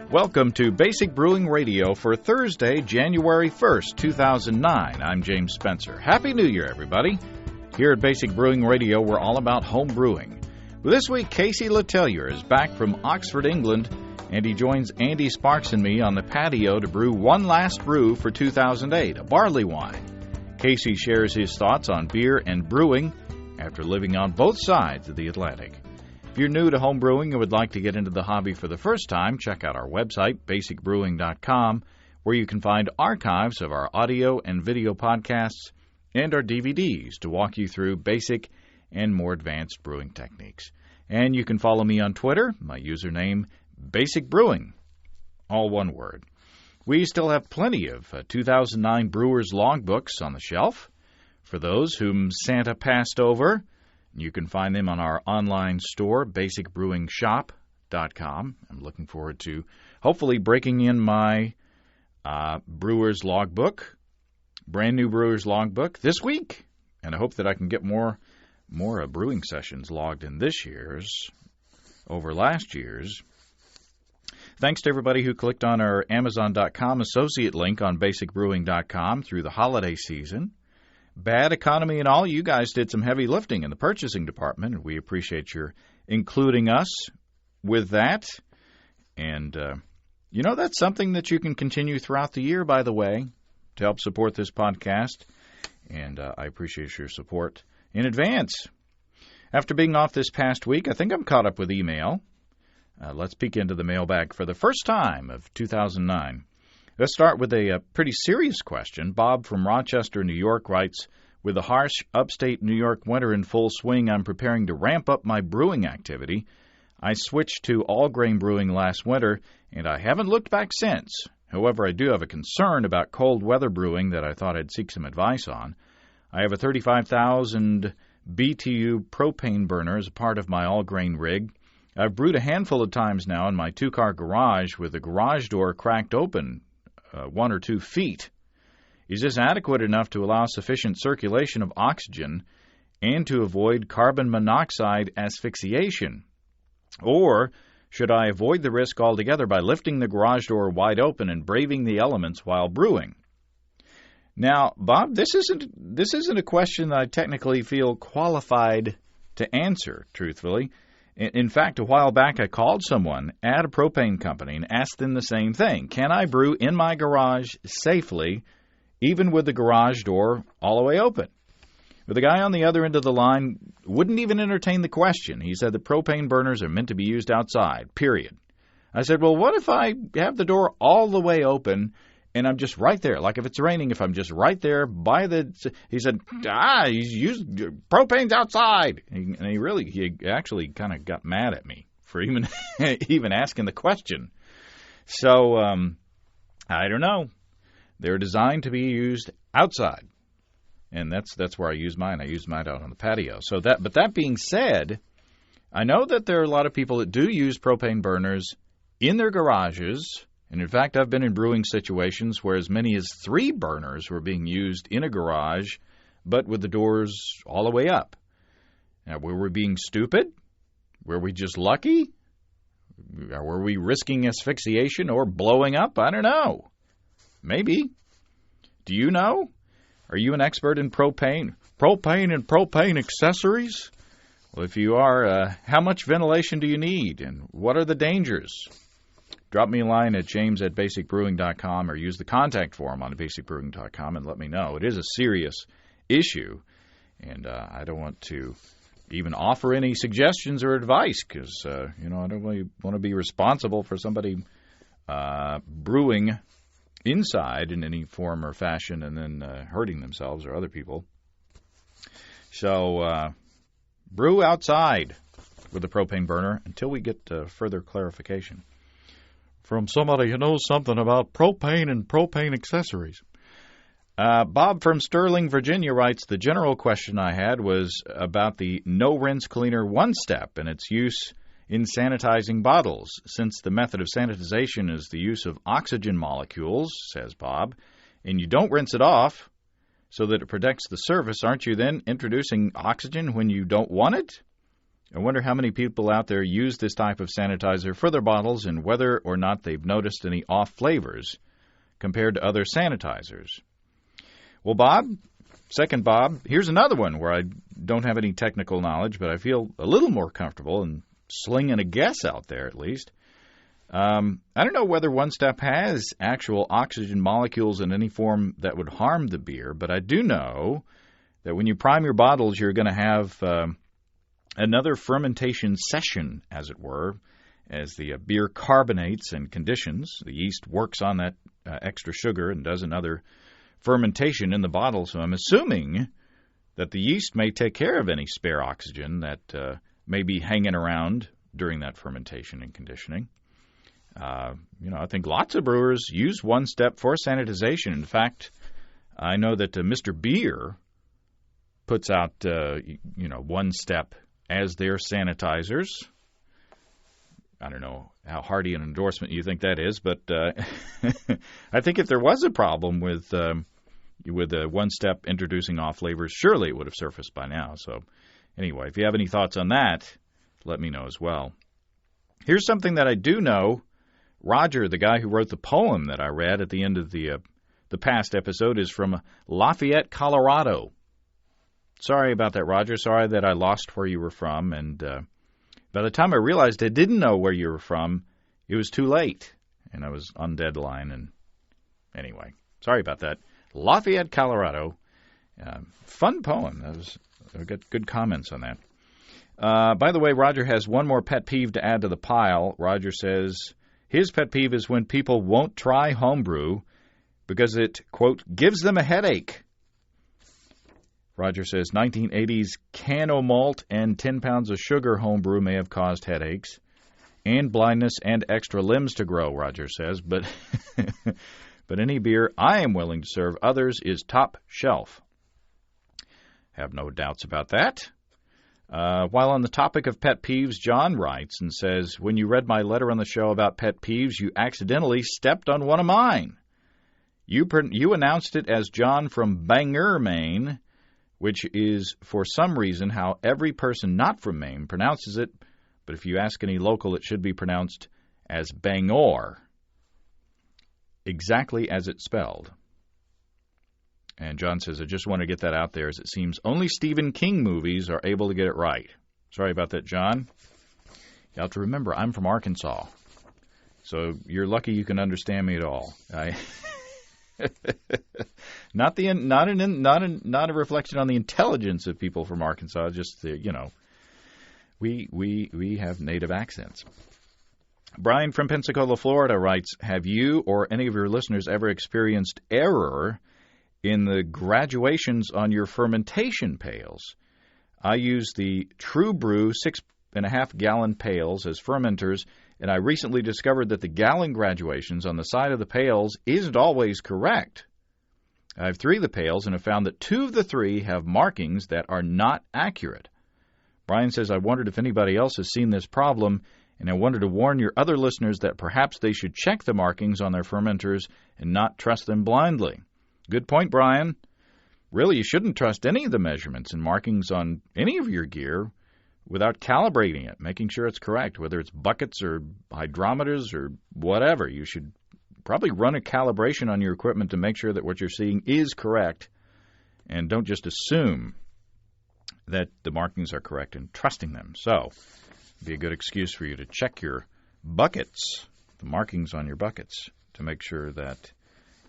Welcome to Basic Brewing Radio for Thursday, January 1st, 2009. I'm James Spencer. Happy New Year, everybody. Here at Basic Brewing Radio, we're all about home brewing. Well, this week, Casey Letellier is back from Oxford, England, and he joins Andy Sparks and me on the patio to brew one last brew for 2008, a Barleywine. Casey shares his thoughts on beer and brewing after living on both sides of the Atlantic. If you're new to home brewing and would like to get into the hobby for the first time, check out our website, basicbrewing.com, where you can find archives of our audio and video podcasts and our DVDs to walk you through basic and more advanced brewing techniques. And you can follow me on Twitter, my username, Basic Brewing, all one word. We still have plenty of 2009 Brewers logbooks on the shelf. For those whom Santa passed over, you can find them on our online store, basicbrewingshop.com. I'm looking forward to hopefully breaking in my Brewers logbook, brand new Brewers logbook this week. And I hope that I can get more brewing sessions logged in this year's over last year's. Thanks to everybody who clicked on our Amazon.com associate link on basicbrewing.com through the holiday season. Bad economy and all, you guys did some heavy lifting in the purchasing department, and we appreciate your including us with that. And, that's something that you can continue throughout the year, by the way, to help support this podcast. And I appreciate your support in advance. After being off this past week, I think I'm caught up with email. Let's peek into the mailbag for the first time of 2009. Let's start with a pretty serious question. Bob from Rochester, New York writes, with the harsh upstate New York winter in full swing, I'm preparing to ramp up my brewing activity. I switched to all-grain brewing last winter, and I haven't looked back since. However, I do have a concern about cold weather brewing that I thought I'd seek some advice on. I have a 35,000 BTU propane burner as a part of my all-grain rig. I've brewed a handful of times now in my two-car garage with the garage door cracked open 1 or 2 feet. Is this adequate enough to allow sufficient circulation of oxygen and to avoid carbon monoxide asphyxiation? Or should I avoid the risk altogether by lifting the garage door wide open and braving the elements while brewing? Now, Bob, this isn't a question that I technically feel qualified to answer, truthfully. In fact, a while back I called someone at a propane company and asked them the same thing. Can I brew in my garage safely, even with the garage door all the way open? But the guy on the other end of the line wouldn't even entertain the question. He said the propane burners are meant to be used outside, period. I said, well, what if I have the door all the way open and I'm just right there? Like if it's raining, if I'm just right there by the... He said, he's used propane's outside. And he actually kind of got mad at me for even asking the question. So, I don't know. They're designed to be used outside. And that's where I use mine. I use mine out on the patio. But that being said, I know that there are a lot of people that do use propane burners in their garages. And in fact, I've been in brewing situations where as many as 3 burners were being used in a garage, but with the doors all the way up. Now, were we being stupid? Were we just lucky? Or were we risking asphyxiation or blowing up? I don't know. Maybe. Do you know? Are you an expert in propane? Propane and propane accessories? Well, if you are, how much ventilation do you need? And what are the dangers? Drop me a line at james@basicbrewing.com or use the contact form on basicbrewing.com and let me know. It is a serious issue, and I don't want to even offer any suggestions or advice because, I don't really want to be responsible for somebody brewing inside in any form or fashion and then hurting themselves or other people. So brew outside with a propane burner until we get further clarification from somebody who knows something about propane and propane accessories. Bob from Sterling, Virginia writes, the general question I had was about the no-rinse cleaner one-step and its use in sanitizing bottles. Since the method of sanitization is the use of oxygen molecules, says Bob, and you don't rinse it off so that it protects the surface, aren't you then introducing oxygen when you don't want it? I wonder how many people out there use this type of sanitizer for their bottles and whether or not they've noticed any off flavors compared to other sanitizers. Well, Bob, second Bob, here's another one where I don't have any technical knowledge, but I feel a little more comfortable in slinging a guess out there at least. I don't know whether One Step has actual oxygen molecules in any form that would harm the beer, but I do know that when you prime your bottles, you're going to have another fermentation session, as it were, as the beer carbonates and conditions. The yeast works on that extra sugar and does another fermentation in the bottle, so I'm assuming that the yeast may take care of any spare oxygen that may be hanging around during that fermentation and conditioning. I think lots of brewers use One Step for sanitization. In fact, I know that Mr. Beer puts out, One Step as their sanitizers. I don't know how hearty an endorsement you think that is, but I think if there was a problem with One Step introducing off flavors, surely it would have surfaced by now. So anyway, if you have any thoughts on that, let me know as well. Here's something that I do know. Roger, the guy who wrote the poem that I read at the end of the past episode, is from Lafayette, Colorado. Sorry about that, Roger. Sorry that I lost where you were from. And by the time I realized I didn't know where you were from, it was too late. And I was on deadline. And anyway, sorry about that. Lafayette, Colorado. Fun poem. I got good comments on that. By the way, Roger has one more pet peeve to add to the pile. Roger says his pet peeve is when people won't try homebrew because it, quote, gives them a headache. Roger says 1980s Cano malt and 10 pounds of sugar homebrew may have caused headaches and blindness and extra limbs to grow, Roger says. But any beer I am willing to serve others is top shelf. Have no doubts about that. While on the topic of pet peeves, John writes and says, when you read my letter on the show about pet peeves, you accidentally stepped on one of mine. You announced it as John from Bangor, Maine, which is for some reason how every person not from Maine pronounces it, but if you ask any local, it should be pronounced as Bangor, exactly as it's spelled. And John says, I just want to get that out there, as it seems only Stephen King movies are able to get it right. Sorry about that, John. You have to remember, I'm from Arkansas, so you're lucky you can understand me at all. Not a reflection on the intelligence of people from Arkansas. Just we have native accents. Brian from Pensacola, Florida writes, have you or any of your listeners ever experienced error in the graduations on your fermentation pails? I use the True Brew 6.5-gallon pails as fermenters, and I recently discovered that the gallon graduations on the side of the pails isn't always correct. I have 3 of the pails and have found that 2 of the 3 have markings that are not accurate. Brian says, I wondered if anybody else has seen this problem, and I wanted to warn your other listeners that perhaps they should check the markings on their fermenters and not trust them blindly. Good point, Brian. Really, you shouldn't trust any of the measurements and markings on any of your gear without calibrating it, making sure it's correct, whether it's buckets or hydrometers or whatever. You should probably run a calibration on your equipment to make sure that what you're seeing is correct, and don't just assume that the markings are correct and trusting them. So it'd be a good excuse for you to check your buckets, the markings on your buckets, to make sure that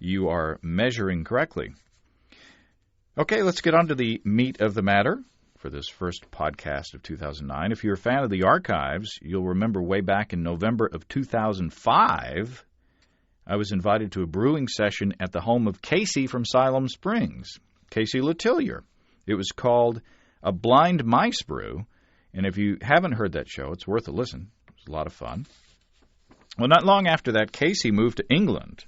you are measuring correctly. Okay, let's get on to the meat of the matter for this first podcast of 2009. If you're a fan of the archives, you'll remember way back in November of 2005, I was invited to a brewing session at the home of Casey from Siloam Springs, Casey Letellier. It was called A Blind Mice Brew, and if you haven't heard that show, it's worth a listen. It was a lot of fun. Well, not long after that, Casey moved to England,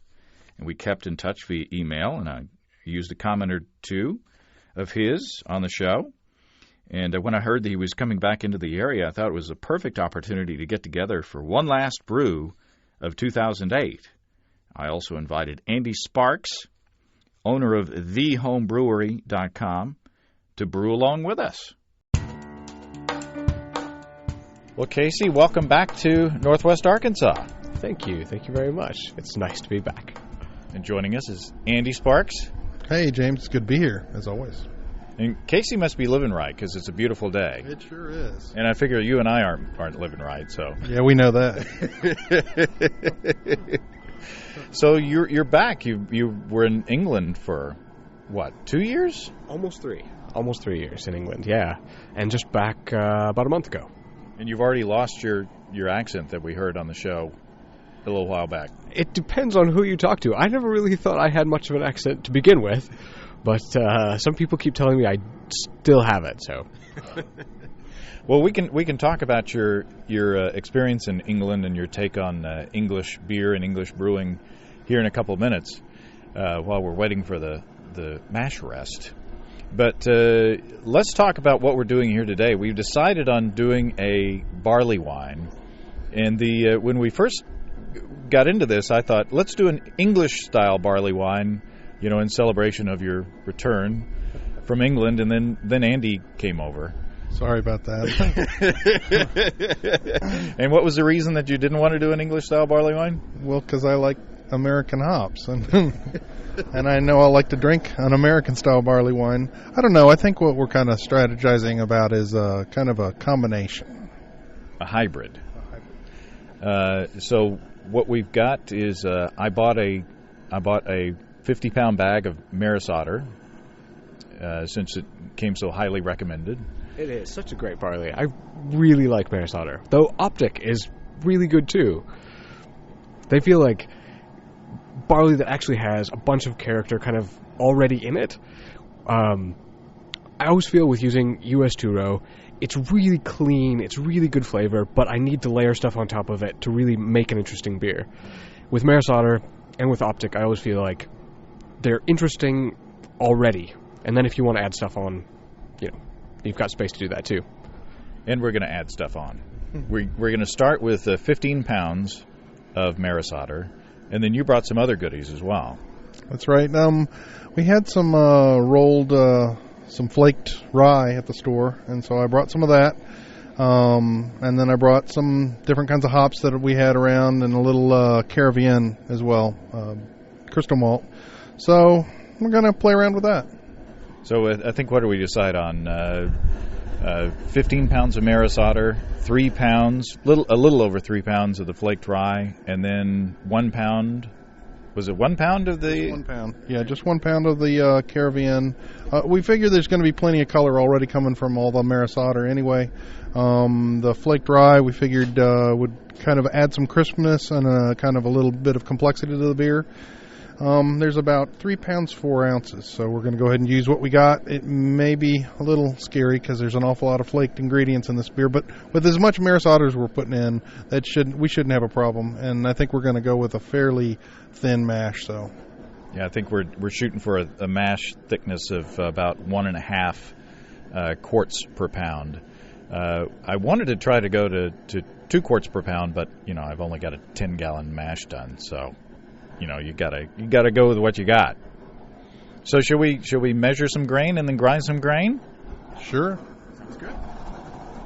and we kept in touch via email, and I used a comment or two of his on the show. And when I heard that he was coming back into the area, I thought it was a perfect opportunity to get together for one last brew of 2008. I also invited Andy Sparks, owner of thehomebrewery.com, to brew along with us. Well, Casey, welcome back to Northwest Arkansas. Thank you very much. It's nice to be back. And joining us is Andy Sparks. Hey, James. It's good to be here, as always. And Casey must be living right because it's a beautiful day. It sure is. And I figure you and I aren't living right, so. Yeah, we know that. So you're back. You were in England for, what, 2 years? Almost 3 years in England, yeah. And just back about a month ago. And you've already lost your accent that we heard on the show a little while back. It depends on who you talk to. I never really thought I had much of an accent to begin with, but some people keep telling me I still have it, so. Well, we can talk about your experience in England and your take on English beer and English brewing here in a couple of minutes while we're waiting for the mash rest. But let's talk about what we're doing here today. We've decided on doing a barley wine, and when we first got into this, I thought let's do an English style barley wine, in celebration of your return from England, and then Andy came over. Sorry about that. And what was the reason that you didn't want to do an English style barley wine? Well, because I like American hops, and I know I like to drink an American style barley wine. I don't know. I think what we're kind of strategizing about is kind of a combination, a hybrid. So what we've got is I bought a 50-pound bag of Maris Otter since it came so highly recommended. It is such a great barley. I really like Maris Otter, though Optic is really good too. They feel like barley that actually has a bunch of character kind of already in it. I always feel with using US 2-row, it's really clean, it's really good flavor, but I need to layer stuff on top of it to really make an interesting beer. With Maris Otter and with Optic, I always feel like they're interesting already, and then if you want to add stuff on, you've got space to do that too. And we're going to add stuff on. We're going to start with 15 pounds of Maris Otter, and then you brought some other goodies as well. That's right. We had some rolled, some flaked rye at the store, and so I brought some of that. And then I brought some different kinds of hops that we had around, and a little Caribbean as well, crystal malt. So we're going to play around with that. So I think, what do we decide on? 15 pounds of Maris Otter, 3 pounds, a little over 3 pounds of the flaked rye, and then 1 pound. Was it 1 pound of the? 1 pound. Yeah, just 1 pound of the Caribbean. We figure there's going to be plenty of color already coming from all the Maris Otter anyway. The flaked rye we figured would kind of add some crispness and kind of a little bit of complexity to the beer. There's about 3 pounds 4 ounces, so we're going to go ahead and use what we got. It may be a little scary because there's an awful lot of flaked ingredients in this beer, but with as much Maris Otter as we're putting in, we shouldn't have a problem. And I think we're going to go with a fairly thin mash. So, yeah, I think we're shooting for a mash thickness of about 1.5 quarts per pound. I wanted to try to go to 2 quarts per pound, but I've only got a 10-gallon mash done, so. You gotta go with what you got. So should we measure some grain and then grind some grain? Sure. Sounds good.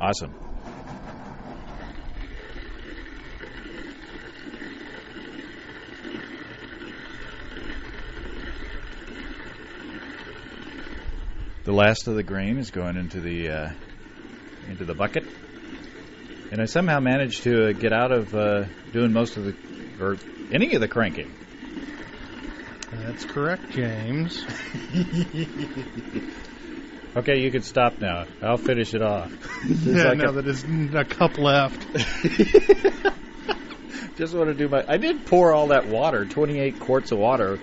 Awesome. The last of the grain is going into the bucket, and I somehow managed to get out of doing most of any of the cranking. That's correct, James. Okay, you can stop now. I'll finish it off. There's a cup left. Just want to do I did pour all that water, 28 quarts of water,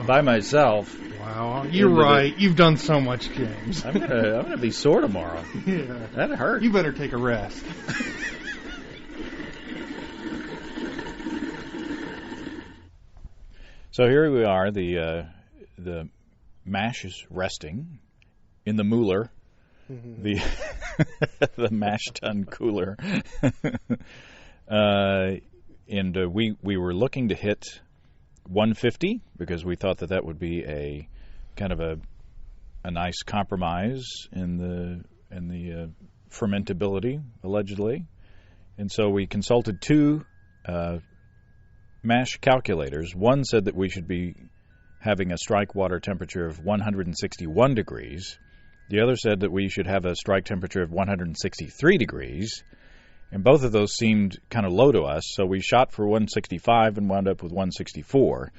by myself. Wow, you're right. You've done so much, James. I'm gonna be sore tomorrow. Yeah, that hurt. You better take a rest. So here we are. The mash is resting in the mooler, the mash tun cooler, and we were looking to hit 150 because we thought that would be a kind of a nice compromise in the fermentability allegedly, And so we consulted two mash calculators. One said that we should be having a strike water temperature of 161 degrees. The other said that we should have a strike temperature of 163 degrees. And both of those seemed kind of low to us, so we shot for 165 and wound up with 164.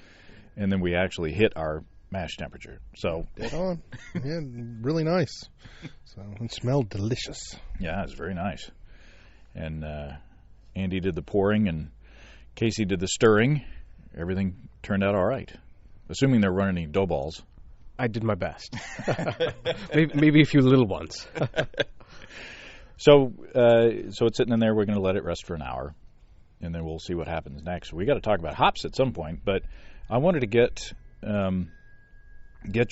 And then we actually hit our mash temperature. So dead on. Yeah, really nice. So it smelled delicious. Yeah, it was very nice. And Andy did the pouring and Casey did the stirring. Everything turned out all right, assuming they're running any dough balls. I did my best. maybe a few little ones. So it's sitting in there. We're going to let it rest for an hour, and then we'll see what happens next. We got to talk about hops at some point, but I wanted to get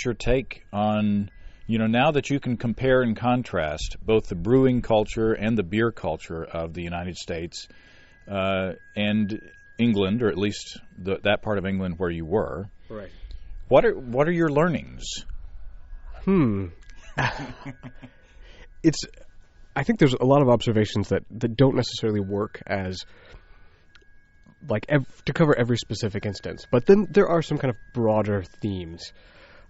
your take on, now that you can compare and contrast both the brewing culture and the beer culture of the United States and England, or at least that part of England where you were. Right. What are your learnings? I think there's a lot of observations that don't necessarily work as to cover every specific instance. But then there are some kind of broader themes.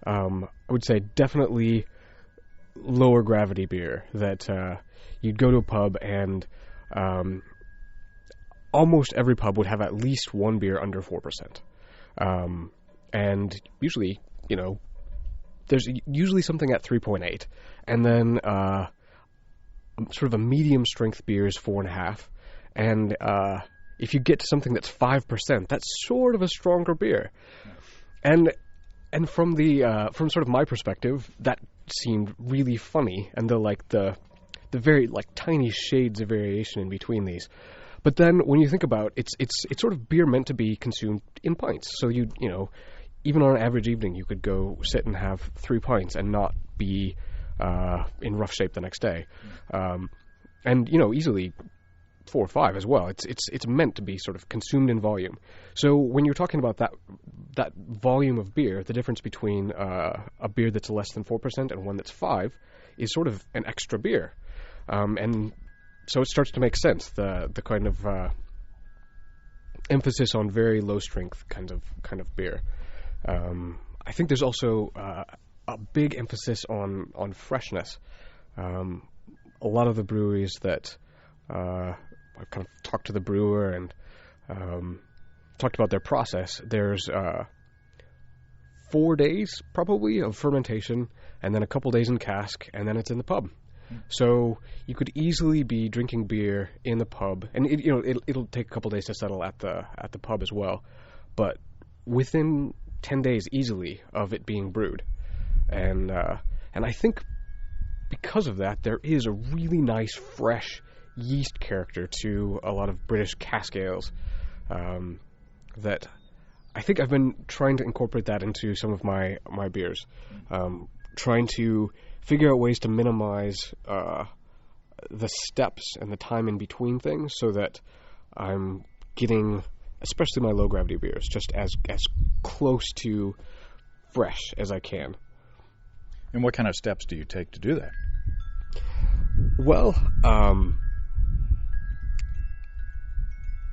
I would say definitely lower gravity beer, that you'd go to a pub and almost every pub would have at least one beer under 4%. And usually, there's usually something at 3.8. And then sort of a medium strength beer is 4.5. And if you get to something that's 5%, that's sort of a stronger beer. And from from sort of my perspective, that seemed really funny, and the very tiny shades of variation in between these. But then when you think about it, it's sort of beer meant to be consumed in pints. So even on an average evening, you could go sit and have 3 pints and not be in rough shape the next day, and easily 4 or 5 as well. It's meant to be sort of consumed in volume. So when you're talking about that volume of beer, the difference between a beer that's less than 4% and one that's 5 is sort of an extra beer, and so it starts to make sense. The kind of emphasis on very low strength kind of beer. I think there's also a big emphasis on freshness. A lot of the breweries that I've kind of talked to the brewer and talked about their process, there's 4 days probably of fermentation, and then a couple days in cask, and then it's in the pub. So you could easily be drinking beer in the pub, and it'll take a couple days to settle at the pub as well, but within 10 days easily of it being brewed. And I think because of that, there is a really nice, fresh yeast character to a lot of British cask ales that I think I've been trying to incorporate that into some of my beers, trying to figure out ways to minimize the steps and the time in between things so that I'm getting, especially my low-gravity beers, just as close to fresh as I can. And what kind of steps do you take to do that? Well,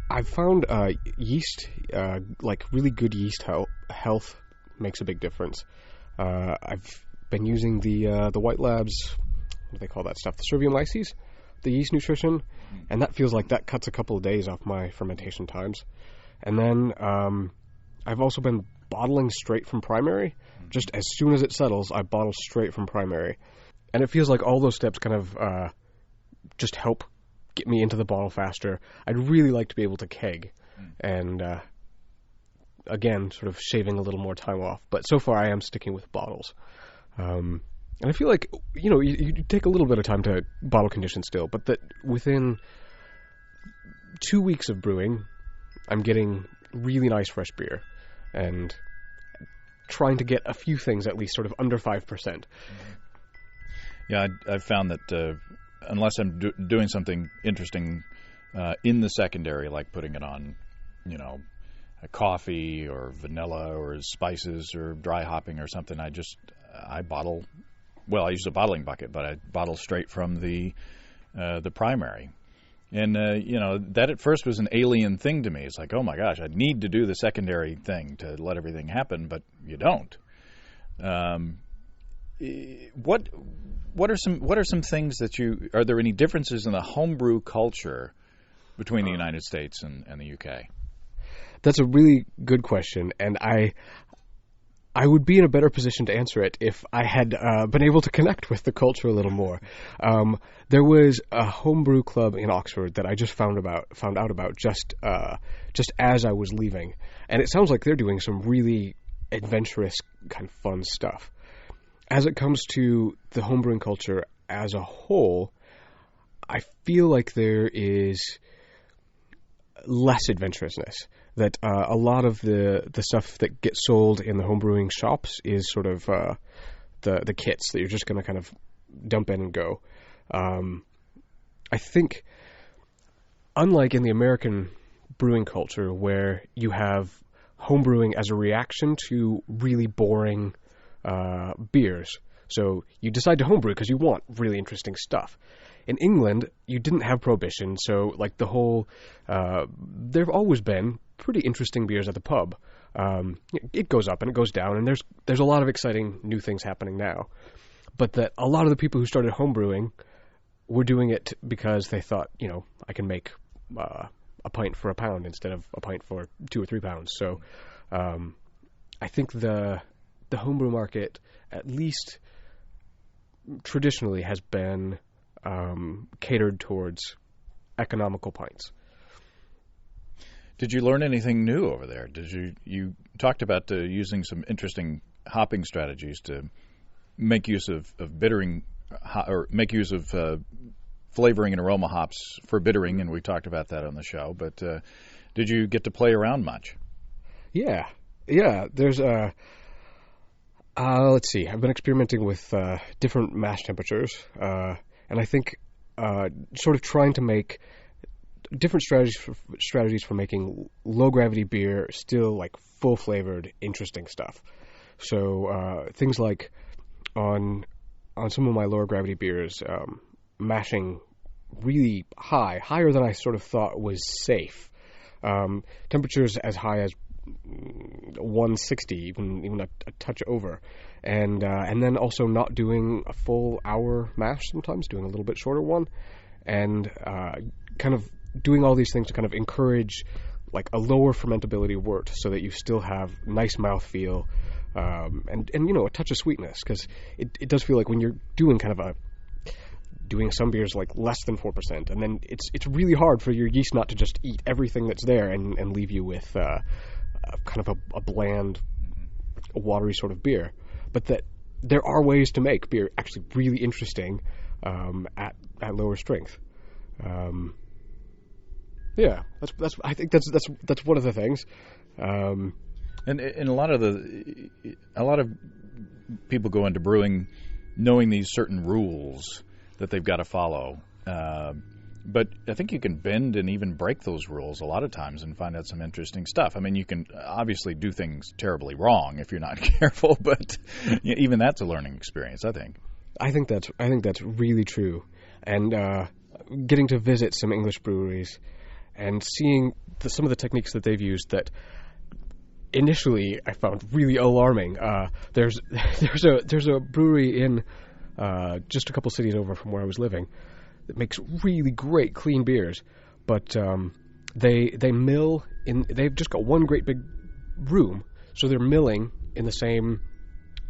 I've found yeast, really good yeast health makes a big difference. I've been using the White Labs, what do they call that stuff? The Servium Lyces, the yeast nutrition, and that feels like that cuts a couple of days off my fermentation times. And then I've also been bottling straight from primary. Just as soon as it settles, I bottle straight from primary. And it feels like all those steps kind of just help get me into the bottle faster. I'd really like to be able to keg and, again, sort of shaving a little more time off. But so far I am sticking with bottles. And I feel like, you take a little bit of time to bottle condition still, but that within 2 weeks of brewing, I'm getting really nice fresh beer and trying to get a few things at least sort of under 5%. Yeah, I've found that unless I'm doing something interesting in the secondary, like putting it on, a coffee or vanilla or spices or dry hopping or something, I bottle. Well, I use a bottling bucket, but I bottle straight from the primary. And, that at first was an alien thing to me. It's like, oh, my gosh, I need to do the secondary thing to let everything happen, but you don't. What are some things that are there any differences in the homebrew culture between the United States and the UK? That's a really good question, and I would be in a better position to answer it if I had been able to connect with the culture a little more. There was a homebrew club in Oxford that I just found out about just as I was leaving, and it sounds like they're doing some really adventurous, kind of fun stuff. As it comes to the homebrewing culture as a whole, I feel like there is less adventurousness. That a lot of the stuff that gets sold in the homebrewing shops is sort of the kits that you're just going to kind of dump in and go. I think, unlike in the American brewing culture, where you have homebrewing as a reaction to really boring beers, so you decide to homebrew because you want really interesting stuff. In England, you didn't have Prohibition, so like the whole, there have always been pretty interesting beers at the pub. It goes up and it goes down, and there's a lot of exciting new things happening now. But that a lot of the people who started homebrewing were doing it because they thought, I can make a pint for £1 instead of a pint for £2 or £3. So I think the homebrew market, at least traditionally, has been catered towards economical pints. Did you learn anything new over there? You talked about using some interesting hopping strategies to make use of bittering, or make use of flavoring and aroma hops for bittering, and we talked about that on the show. But did you get to play around much? Yeah. There's let's see. I've been experimenting with different mash temperatures, and I think sort of trying to make different strategies for making low gravity beer still like full flavored, interesting stuff. So things like on some of my lower gravity beers, mashing really higher than I sort of thought was safe. Temperatures as high as 160, even a touch over, and then also not doing a full hour mash sometimes, doing a little bit shorter one, and kind of doing all these things to kind of encourage like a lower fermentability wort so that you still have nice mouthfeel, and a touch of sweetness, because it does feel like when you're doing kind of doing some beers like less than 4%, and then it's really hard for your yeast not to just eat everything that's there and leave you with kind of a bland, watery sort of beer. But that there are ways to make beer actually really interesting at lower strength. I think that's one of the things. And a lot of people go into brewing knowing these certain rules that they've got to follow. But I think you can bend and even break those rules a lot of times and find out some interesting stuff. I mean, you can obviously do things terribly wrong if you're not careful, but even that's a learning experience, I think. I think that's really true. And getting to visit some English breweries and seeing some of the techniques that they've used that initially I found really alarming. There's a brewery in just a couple cities over from where I was living that makes really great clean beers, but they mill in. They've just got one great big room, so they're milling in the same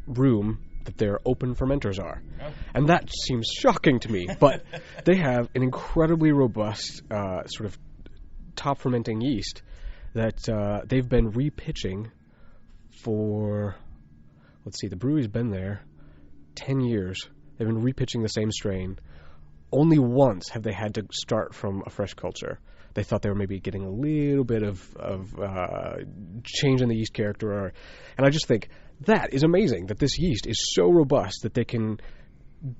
room that their open fermenters are, and that seems shocking to me. But they have an incredibly robust sort of top fermenting yeast that they've been repitching for. Let's see, the brewery's been there 10 years. They've been repitching the same strain. Only once have they had to start from a fresh culture. They thought they were maybe getting a little bit of change in the yeast character. And I just think that is amazing, that this yeast is so robust that they can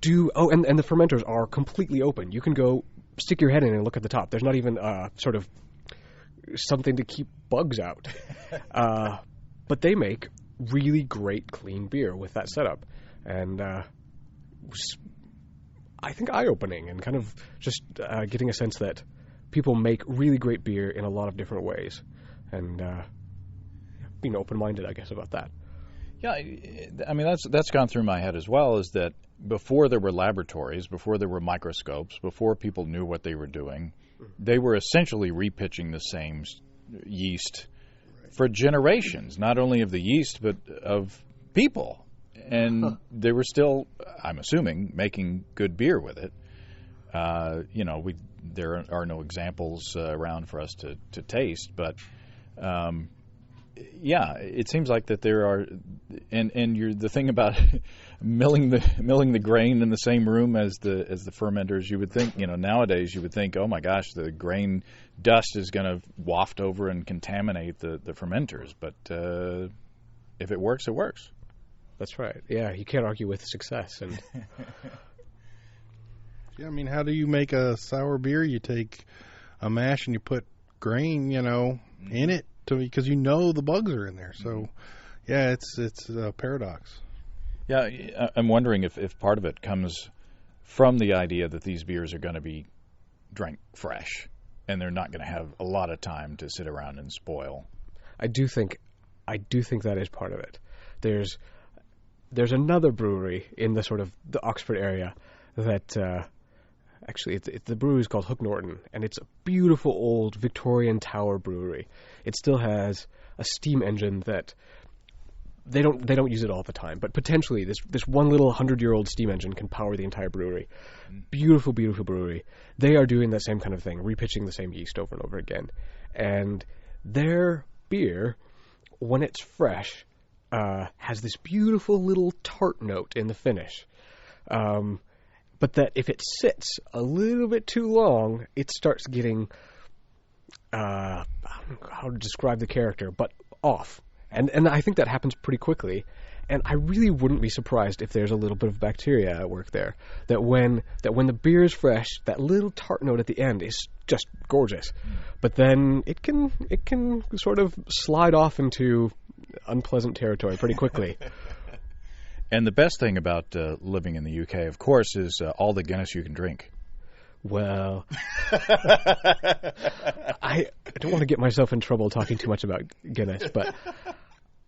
do... Oh, and the fermenters are completely open. You can go stick your head in and look at the top. There's not even sort of something to keep bugs out. But they make really great, clean beer with that setup. And... I think eye-opening, and kind of just getting a sense that people make really great beer in a lot of different ways, and being open-minded, I guess, about that. Yeah, I mean, that's gone through my head as well, is that before there were laboratories, before there were microscopes, before people knew what they were doing, they were essentially repitching the same yeast for generations, not only of the yeast, but of people. And they were still, I'm assuming, making good beer with it. There are no examples around for us to taste, but yeah, it seems like that there are, and you're the thing about milling the grain in the same room as the fermenters. You would think, nowadays you would think, oh my gosh, the grain dust is going to waft over and contaminate the fermenters. But if it works, it works. That's right. Yeah, you can't argue with success. And yeah, I mean, how do you make a sour beer? You take a mash and you put grain, in it because the bugs are in there. So, yeah, it's a paradox. Yeah, I'm wondering if part of it comes from the idea that these beers are going to be drank fresh and they're not going to have a lot of time to sit around and spoil. I do think that is part of it. There's another brewery in the sort of the Oxford area that actually the brewery is called Hook Norton, and it's a beautiful old Victorian tower brewery. It still has a steam engine that they don't use it all the time, but potentially this one little 100-year-old steam engine can power the entire brewery. Beautiful, beautiful brewery. They are doing that same kind of thing, repitching the same yeast over and over again, and their beer, when it's fresh, has this beautiful little tart note in the finish. But that if it sits a little bit too long, it starts getting, I don't know how to describe the character, but off. And I think that happens pretty quickly. And I really wouldn't be surprised if there's a little bit of bacteria at work there. That when the beer is fresh, that little tart note at the end is just gorgeous. But then it can sort of slide off into unpleasant territory pretty quickly. And the best thing about living in the UK, of course, is all the Guinness you can drink. Well, I don't want to get myself in trouble talking too much about Guinness, but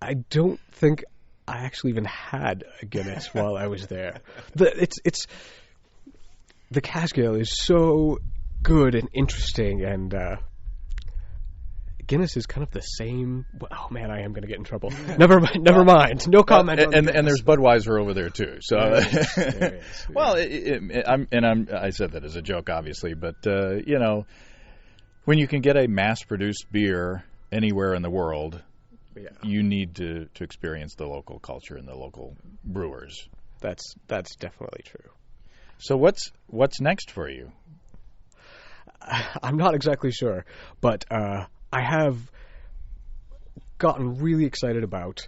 I don't think I actually even had a Guinness while I was there. The cask ale is so good and interesting, and Guinness is kind of the same. Oh man, I am going to get in trouble. Never mind. No comment. And there's Budweiser over there too. So, there is. Well, I said that as a joke, obviously, but when you can get a mass-produced beer anywhere in the world, you need to experience the local culture and the local brewers. That's definitely true. So what's next for you? I'm not exactly sure, but I have gotten really excited about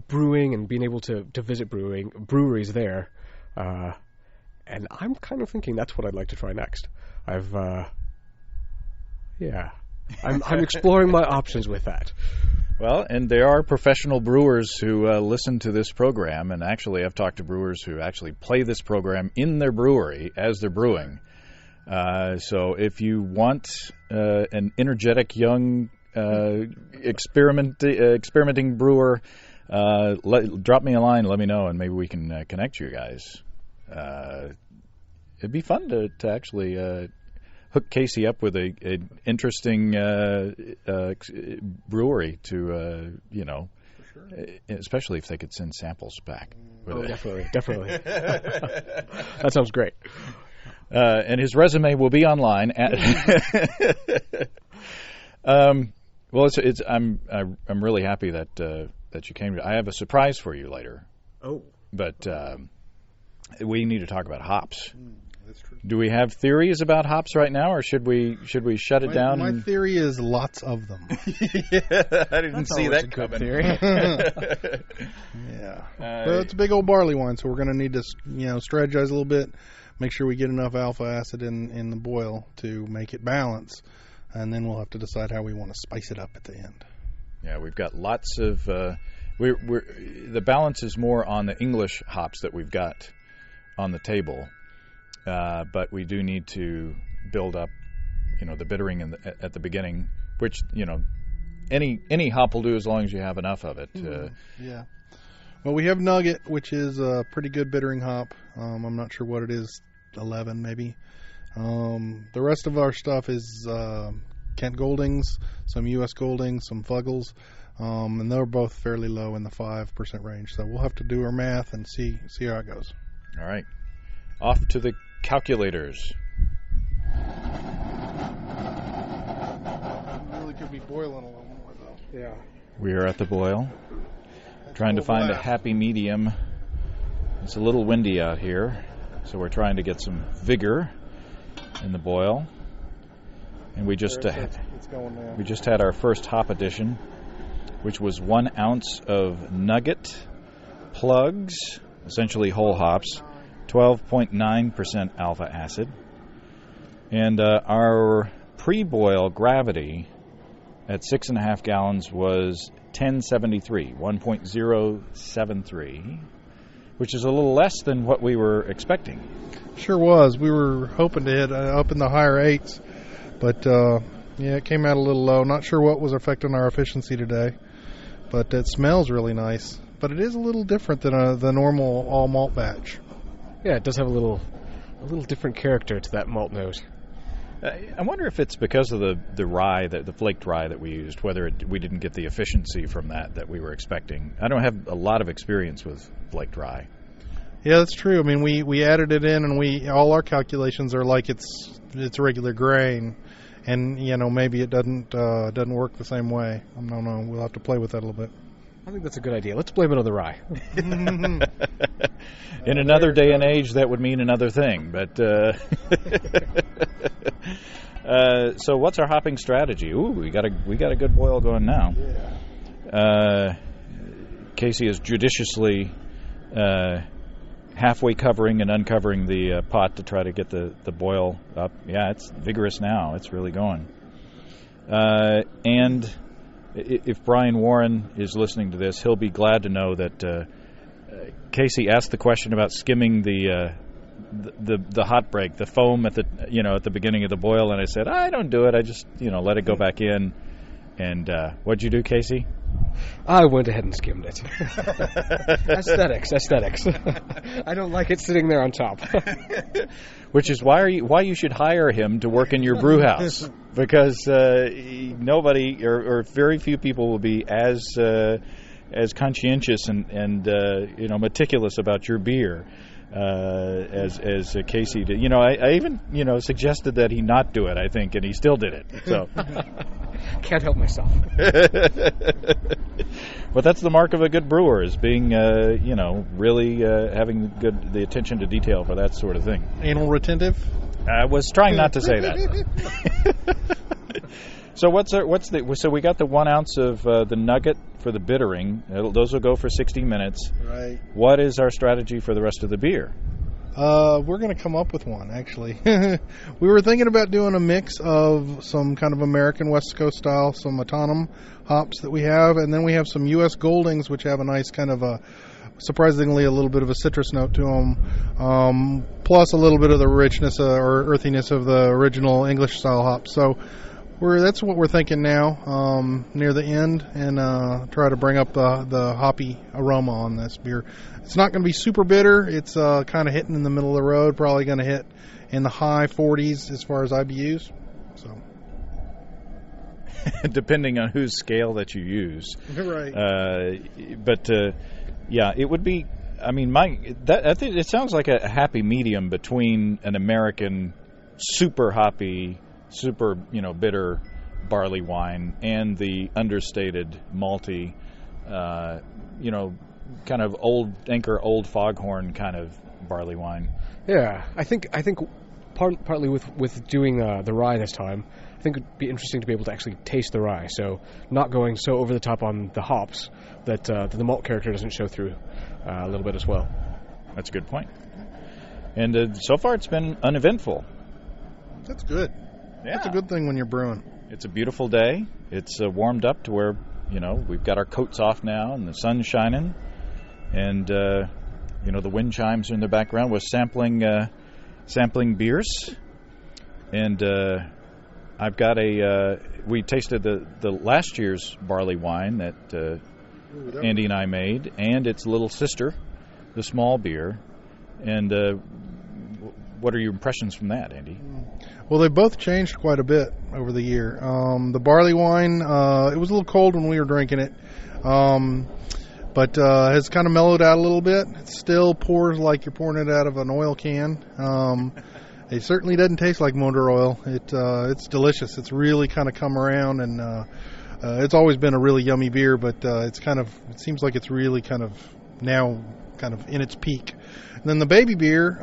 brewing and being able to visit breweries there, and I'm kind of thinking that's what I'd like to try next. I'm exploring my options with that. Well, and there are professional brewers who listen to this program, and actually I've talked to brewers who actually play this program in their brewery as they're brewing. So if you want an energetic young experimenting brewer, drop me a line, let me know, and maybe we can connect you guys. It'd be fun to actually hook Casey up with an interesting brewery to, especially if they could send samples back. Oh, definitely. That sounds great. And his resume will be online. I'm really happy that you came. I have a surprise for you later. Oh, but we need to talk about hops. That's true. Do we have theories about hops right now, or should we shut it down? My theory is lots of them. Yeah, I didn't see that coming. Theory. Yeah, but it's a big old barley wine, so we're going to need to strategize a little bit. Make sure we get enough alpha acid in the boil to make it balance, and then we'll have to decide how we want to spice it up at the end. Yeah, we've got lots of. The balance is more on the English hops that we've got on the table, but we do need to build up, the bittering at the beginning, which, any hop will do as long as you have enough of it. Yeah. Well, we have Nugget, which is a pretty good bittering hop. I'm not sure what it is, 11 maybe. The rest of our stuff is Kent Goldings, some U.S. Goldings, some Fuggles, and they're both fairly low in the 5% range. So we'll have to do our math and see how it goes. All right. Off to the calculators. Really could be boiling a little more, though. Yeah. We are at the boil, trying to find a happy medium. It's a little windy out here, so we're trying to get some vigor in the boil. And we just had our first hop addition, which was 1 ounce of Nugget plugs, essentially whole hops, 12.9% alpha acid. And our pre-boil gravity at 6.5 gallons was 1.073, which is a little less than what we were expecting. Sure was. We were hoping to hit up in the higher 8s, but it came out a little low. Not sure what was affecting our efficiency today, but it smells really nice. But it is a little different than the normal all malt batch. Yeah, it does have a little different character to that malt note. I wonder if it's because of the rye, the flaked rye that we used, whether we didn't get the efficiency from that we were expecting. I don't have a lot of experience with flaked rye. Yeah, that's true. I mean, we added it in, and all our calculations are like it's regular grain, and maybe it doesn't work the same way. I don't know. We'll have to play with that a little bit. I think that's a good idea. Let's blame it on the rye. In another day and age, that would mean another thing. But so, what's our hopping strategy? Ooh, we got a good boil going now. Yeah. Casey is judiciously halfway covering and uncovering the pot to try to get the boil up. Yeah, it's vigorous now. It's really going. And if Brian Warren is listening to this, he'll be glad to know that Casey asked the question about skimming the hot break, the foam at the beginning of the boil, and I said I don't do it. I just let it go back in. And what'd you do, Casey? I went ahead and skimmed it. Aesthetics. I don't like it sitting there on top. Which is why you should hire him to work in your brew house, because nobody or very few people will be as conscientious and meticulous about your beer as Casey did. I even suggested that he not do it, I think, and he still did it. So can't help myself. But that's the mark of a good brewer, is being really having the attention to detail for that sort of thing. Anal retentive? I was trying not to say that. So so we got the 1 ounce of the Nugget for the bittering. Those will go for 60 minutes. Right. What is our strategy for the rest of the beer? We're going to come up with one, actually. We were thinking about doing a mix of some kind of American West Coast style, some Autumn hops that we have, and then we have some U.S. Goldings, which have a nice kind of surprisingly a little bit of a citrus note to them, plus a little bit of the richness or earthiness of the original English style hops. So that's what we're thinking now, near the end, and try to bring up the hoppy aroma on this beer. It's not going to be super bitter. It's kind of hitting in the middle of the road, probably going to hit in the high 40s as far as IBUs. So, depending on whose scale that you use. Right. Yeah, it would be. I mean, I think it sounds like a happy medium between an American super hoppy, super bitter barley wine and the understated malty, kind of old Anchor, old Foghorn kind of barley wine. Yeah, I think partly with doing the rye this time, I think it'd be interesting to be able to actually taste the rye. So not going so over the top on the hops that the malt character doesn't show through a little bit as well. That's a good point. And so far it's been uneventful. That's good. Yeah. That's a good thing when you're brewing. It's a beautiful day. It's warmed up to where, we've got our coats off now and the sun's shining. And, the wind chimes are in the background. We're sampling beers. And I've got we tasted the last year's barley wine that Andy and I made, and its little sister, the small beer. And what are your impressions from that, Andy? Well, they both changed quite a bit over the year. The barley wine, it was a little cold when we were drinking it, but has kind of mellowed out a little bit. It still pours like you're pouring it out of an oil can. It certainly doesn't taste like motor oil. It's delicious. It's really kind of come around, and it's always been a really yummy beer, but it seems like it's really kind of now kind of in its peak. And then the baby beer,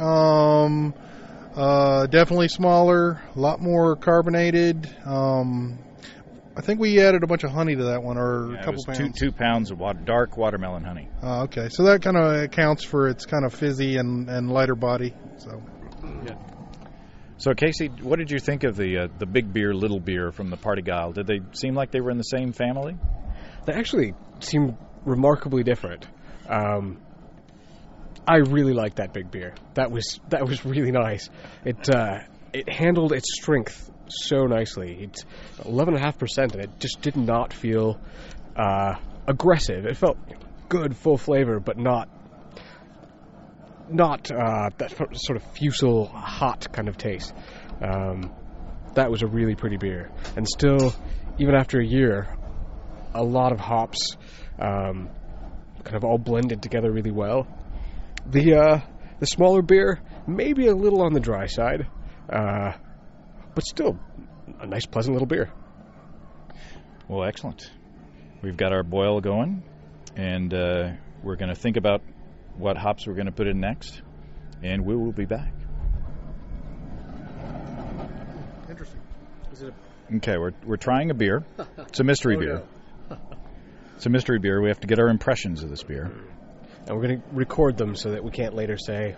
definitely smaller, a lot more carbonated. I think we added a bunch of honey to that one, or a couple pounds. 2 pounds of dark watermelon honey. Okay, so that kind of accounts for its kind of fizzy and lighter body. So, Yeah. So, Casey, what did you think of the big beer, little beer from the Party Guile? Did they seem like they were in the same family? They actually seem remarkably different. I really liked that big beer. That was really nice. It handled its strength so nicely. It's 11.5%, and it just did not feel aggressive. It felt good, full flavor, but not that sort of fusel, hot kind of taste. That was a really pretty beer, and still, even after a year, a lot of hops, kind of all blended together really well. The smaller beer, maybe a little on the dry side, but still a nice, pleasant little beer. Well, excellent. We've got our boil going, and we're going to think about what hops we're going to put in next, and we will be back. interesting. Okay, we're trying a beer. It's a mystery beer. No. It's a mystery beer. We have to get our impressions of this beer. And we're going to record them so that we can't later say,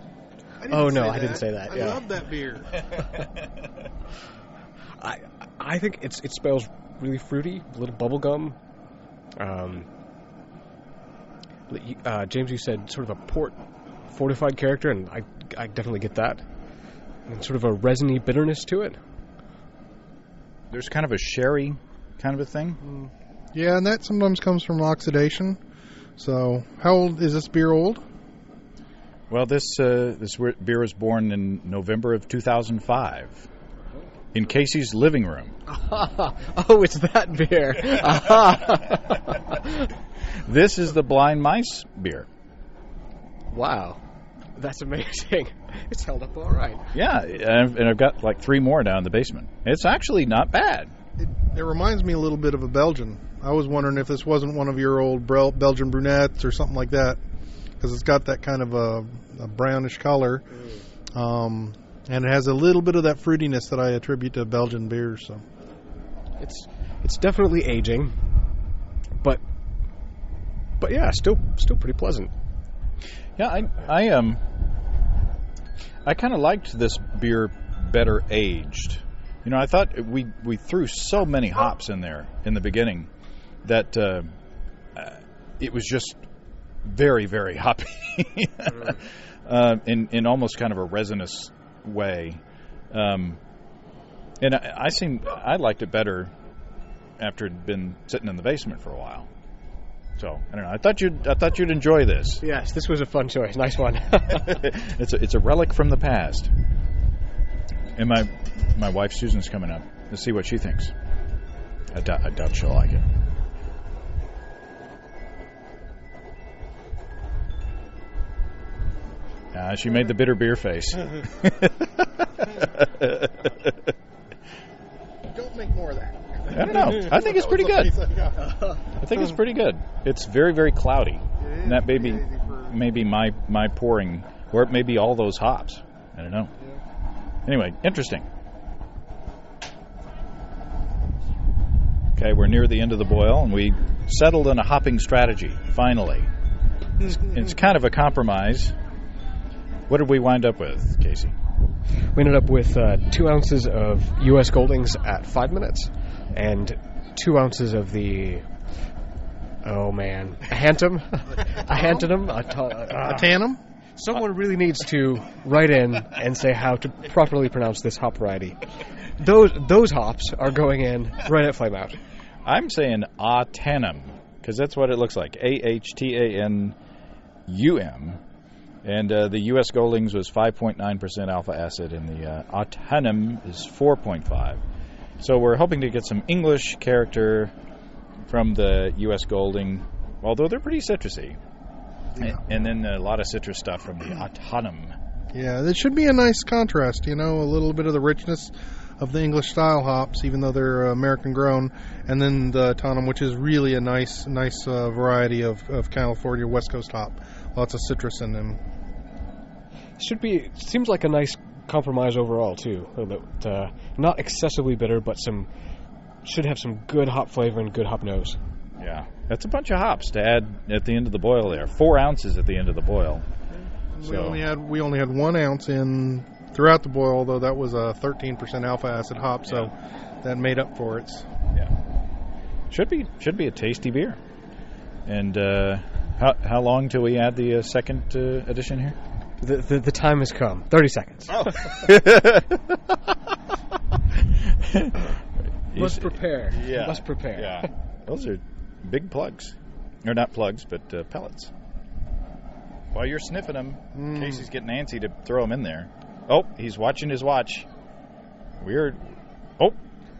I didn't say that. I love that beer. I think it smells really fruity, a little bubble gum. James, you said sort of a port fortified character, and I definitely get that. And sort of a resiny bitterness to it. There's kind of a sherry kind of a thing. Yeah, and that sometimes comes from oxidation. So, how old is this beer old? Well, this beer was born in November of 2005 in Casey's living room. Oh, it's that beer. This is the Blind Mice beer. Wow. That's amazing. It's held up all right. Yeah, and I've got like 3 more down in the basement. It's actually not bad. It reminds me a little bit of a Belgian. I was wondering if this wasn't one of your old Belgian brunettes or something like that, because it's got that kind of a brownish color, and it has a little bit of that fruitiness that I attribute to Belgian beers. So it's definitely aging, but yeah, still pretty pleasant. Yeah, I kind of liked this beer better aged. You know, I thought we threw so many hops in there in the beginning that it was just very, very hoppy in almost kind of a resinous way. And I liked it better after it had been sitting in the basement for a while. So I don't know. I thought you'd enjoy this. Yes, this was a fun choice. Nice one. It's a relic from the past. And my wife Susan's coming up. Let's see what she thinks. I doubt she'll like it. She made the bitter beer face. don't make more of that. I don't know. I think it's pretty good. I think it's pretty good. It's very, very cloudy. And that may be my pouring, or it may be all those hops. I don't know. Anyway, interesting. Okay, we're near the end of the boil, and we settled on a hopping strategy, finally. It's kind of a compromise. What did we wind up with, Casey? We ended up with 2 ounces of U.S. Goldings at 5 minutes, and 2 ounces of the, a Hantum? A Hantum? A Tannum? Someone really needs to write in and say how to properly pronounce this hop variety. those hops are going in right at flame out. I'm saying autanum because that's what it looks like. AHTANUM. And the U.S. Goldings was 5.9% alpha acid, and the autanum is 4.5. So we're hoping to get some English character from the U.S. Golding, although they're pretty citrusy. Yeah. And then a lot of citrus stuff from the autanum. Yeah, it should be a nice contrast, a little bit of the richness of the English-style hops, even though they're American-grown, and then the autanum, which is really a nice variety of California West Coast hop. Lots of citrus in them. Seems like a nice compromise overall, too. Not excessively bitter, but should have some good hop flavor and good hop nose. Yeah, that's a bunch of hops to add at the end of the boil there. 4 ounces at the end of the boil. We only had 1 ounce in throughout the boil, although that was a 13% alpha acid hop, so that made up for it. Yeah, should be a tasty beer. And how long till we add the second edition here? The time has come. 30 seconds. Oh. Must prepare. Yeah. Must prepare. Yeah. Those are big plugs. Or not plugs, but pellets. While you're sniffing them, Casey's getting antsy to throw them in there. Oh, he's watching his watch. Weird. Oh,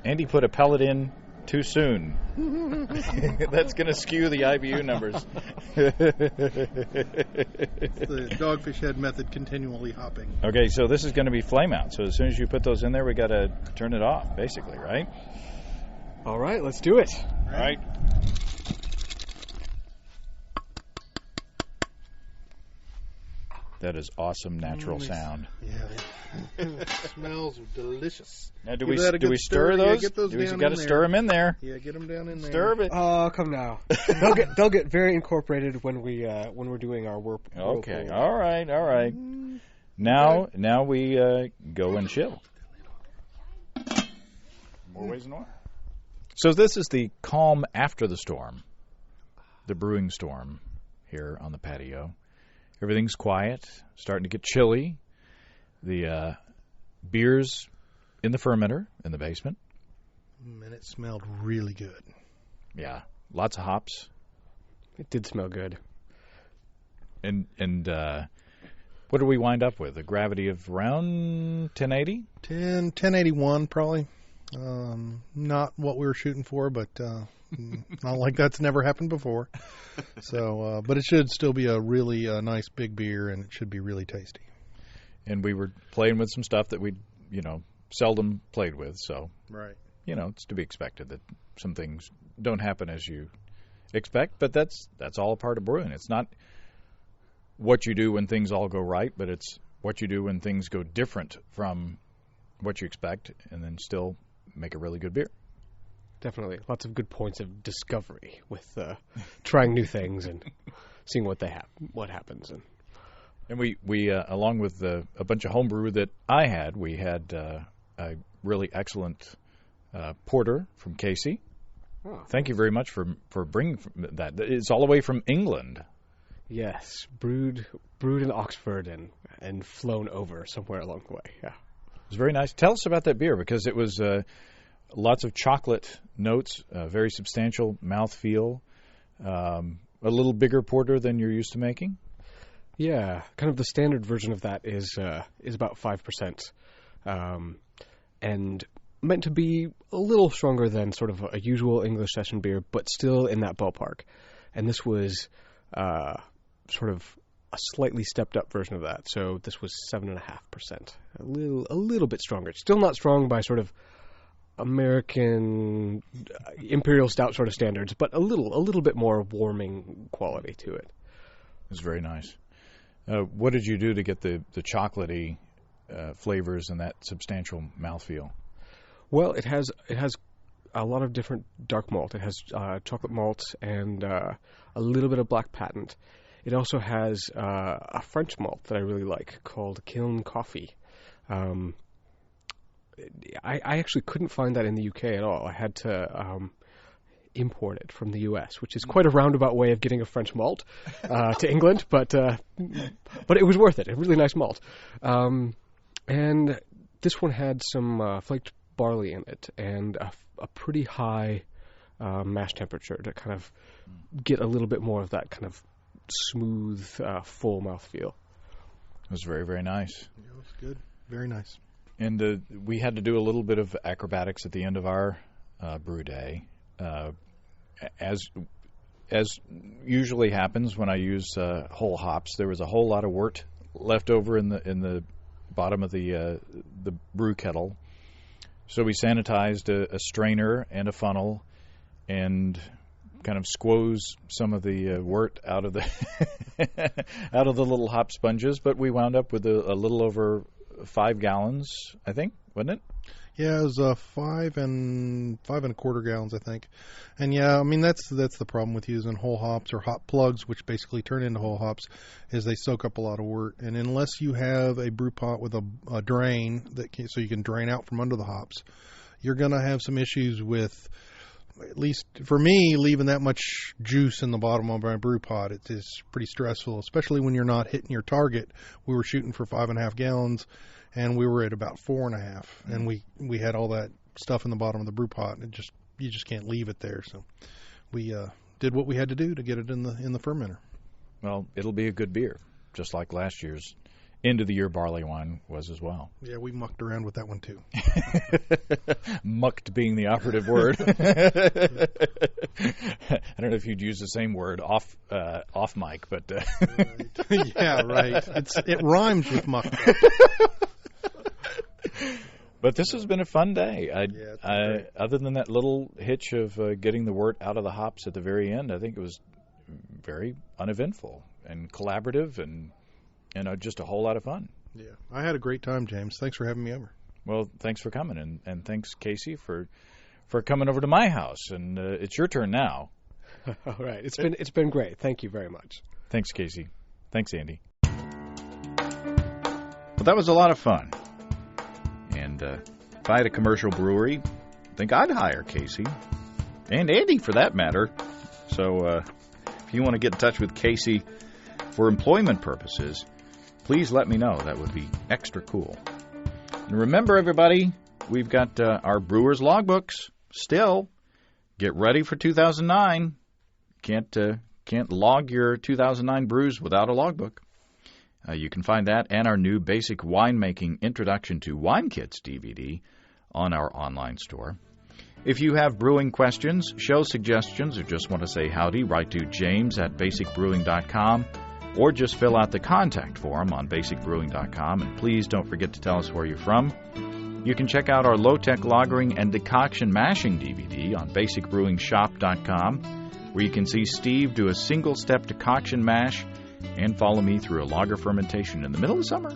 Andy put a pellet in too soon. That's going to skew the IBU numbers. It's the Dogfish Head method, continually hopping. Okay, so this is going to be flame out. So as soon as you put those in there, we got to turn it off, basically, right? All right, let's do it. All right. That is awesome natural sound. Yeah, it smells delicious. Now, do we stir those? Yeah, You got to stir them in there. Yeah, get them down in there. Stir it. Oh, come now. They'll get very incorporated when we're doing our whirlpool. Okay. All right. Now we go and chill. More ways than one. So this is the calm after the storm, the brewing storm here on the patio. Everything's quiet, starting to get chilly. The beer's in the fermenter in the basement. And it smelled really good. Yeah, lots of hops. It did smell good. And what did we wind up with? A gravity of around 1080? 1081 probably. Not what we were shooting for, but not like that's never happened before. So, but it should still be a really nice big beer, and it should be really tasty. And we were playing with some stuff that we, seldom played with. So, right. It's to be expected that some things don't happen as you expect. But that's all a part of brewing. It's not what you do when things all go right, but it's what you do when things go different from what you expect, and then still make a really good beer. Definitely. Lots of good points of discovery with trying new things and seeing what happens. And we along with a bunch of homebrew that I had, we had a really excellent porter from Casey. Oh. Thank you very much for bringing that. It's all the way from England. Yes, brewed in Oxford and flown over somewhere along the way. Yeah. It was very nice. Tell us about that beer, because it was lots of chocolate notes, very substantial mouthfeel, a little bigger porter than you're used to making. Yeah, kind of the standard version of that is about 5%, and meant to be a little stronger than sort of a usual English session beer, but still in that ballpark. And this was sort of a slightly stepped up version of that. So this was 7.5%, a little bit stronger. Still not strong by sort of American imperial stout sort of standards, but a little bit more warming quality to it. It was very nice. What did you do to get the chocolatey flavors and that substantial mouthfeel? Well, it has a lot of different dark malt. It has chocolate malt and a little bit of black patent. It also has a French malt that I really like called Kiln Coffee. I actually couldn't find that in the UK at all. I had to import it from the US, which is quite a roundabout way of getting a French malt to England, but it was worth it. A really nice malt. And this one had some flaked barley in it and a pretty high mash temperature to kind of get a little bit more of that kind of smooth, full mouthfeel. It was very, very nice. Yeah, it was good. Very nice. And we had to do a little bit of acrobatics at the end of our brew day. As usually happens when I use whole hops, there was a whole lot of wort left over in the bottom of the brew kettle. So we sanitized a strainer and a funnel and kind of squoze some of the wort out of the out of the little hop sponges. But we wound up with a little over 5 gallons, I think, wasn't it? Yeah, it was 5 and 5.25 gallons, I think. And yeah, I mean that's the problem with using whole hops or hop plugs, which basically turn into whole hops, is they soak up a lot of wort. And unless you have a brew pot with a drain so you can drain out from under the hops, you're going to have some issues with, at least for me, leaving that much juice in the bottom of my brew pot. It is pretty stressful, especially when you're not hitting your target. We were shooting for 5.5 gallons, and we were at about 4.5, and we had all that stuff in the bottom of the brew pot, and you just can't leave it there. So we did what we had to do to get it in the fermenter. Well, it'll be a good beer, just like last year's end of the year barley wine was as well. Yeah, we mucked around with that one too. Mucked being the operative word. I don't know if you'd use the same word off mic, but right. Yeah, right. It rhymes with mucked. But this has been a fun day. Other than that little hitch of getting the wort out of the hops at the very end, I think it was very uneventful and collaborative and just a whole lot of fun. Yeah, I had a great time, James. Thanks for having me over. Well, thanks for coming, and thanks, Casey, for coming over to my house. And it's your turn now. All right, it's been great. Thank you very much. Thanks, Casey. Thanks, Andy. Well, that was a lot of fun. And if I had a commercial brewery, I think I'd hire Casey and Andy for that matter. So if you want to get in touch with Casey for employment purposes, please let me know. That would be extra cool. And remember, everybody, we've got our Brewers logbooks still. Get ready for 2009. Can't log your 2009 brews without a logbook. You can find that and our new Basic Winemaking Introduction to Wine Kits DVD on our online store. If you have brewing questions, show suggestions, or just want to say howdy, write to james@basicbrewing.com or just fill out the contact form on basicbrewing.com. And please don't forget to tell us where you're from. You can check out our low-tech lagering and decoction mashing DVD on basicbrewingshop.com, where you can see Steve do a single-step decoction mash and follow me through a lager fermentation in the middle of summer,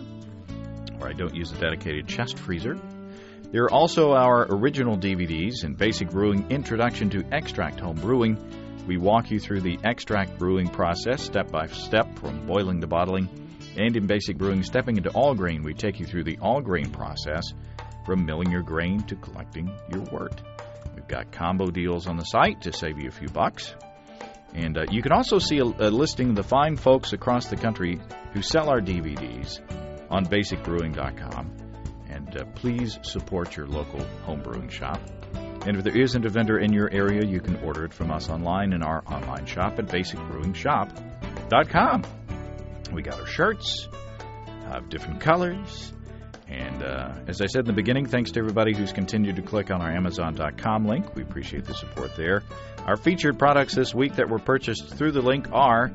where I don't use a dedicated chest freezer. There are also our original DVDs in Basic Brewing Introduction to Extract Home Brewing. We walk you through the extract brewing process step by step from boiling to bottling. And in Basic Brewing Stepping into All Grain, we take you through the all grain process from milling your grain to collecting your wort. We've got combo deals on the site to save you a few bucks. And you can also see a listing of the fine folks across the country who sell our DVDs on basicbrewing.com. And please support your local home brewing shop. And if there isn't a vendor in your area, you can order it from us online in our online shop at basicbrewingshop.com. We got our shirts of different colors. And as I said in the beginning, thanks to everybody who's continued to click on our Amazon.com link. We appreciate the support there. Our featured products this week that were purchased through the link are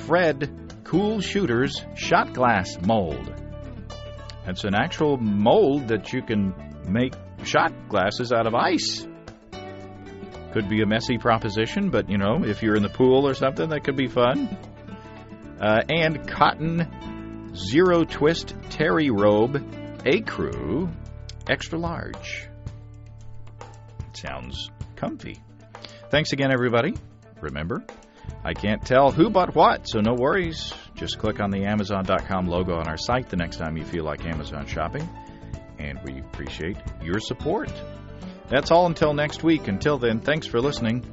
Fred Cool Shooters Shot Glass Mold. It's an actual mold that you can make shot glasses out of ice. Could be a messy proposition, but, if you're in the pool or something, that could be fun. And Cotton Zero Twist Terry Robe Ecru Extra Large. Sounds comfy. Thanks again, everybody. Remember, I can't tell who bought what, so no worries. Just click on the Amazon.com logo on our site the next time you feel like Amazon shopping, and we appreciate your support. That's all until next week. Until then, thanks for listening.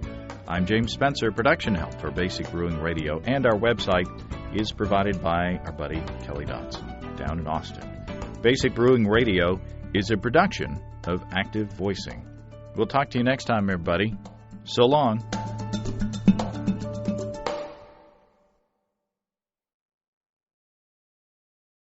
I'm James Spencer, production help for Basic Brewing Radio, and our website is provided by our buddy Kelly Dodson down in Austin. Basic Brewing Radio is a production of active voicing. We'll talk to you next time, everybody. So long.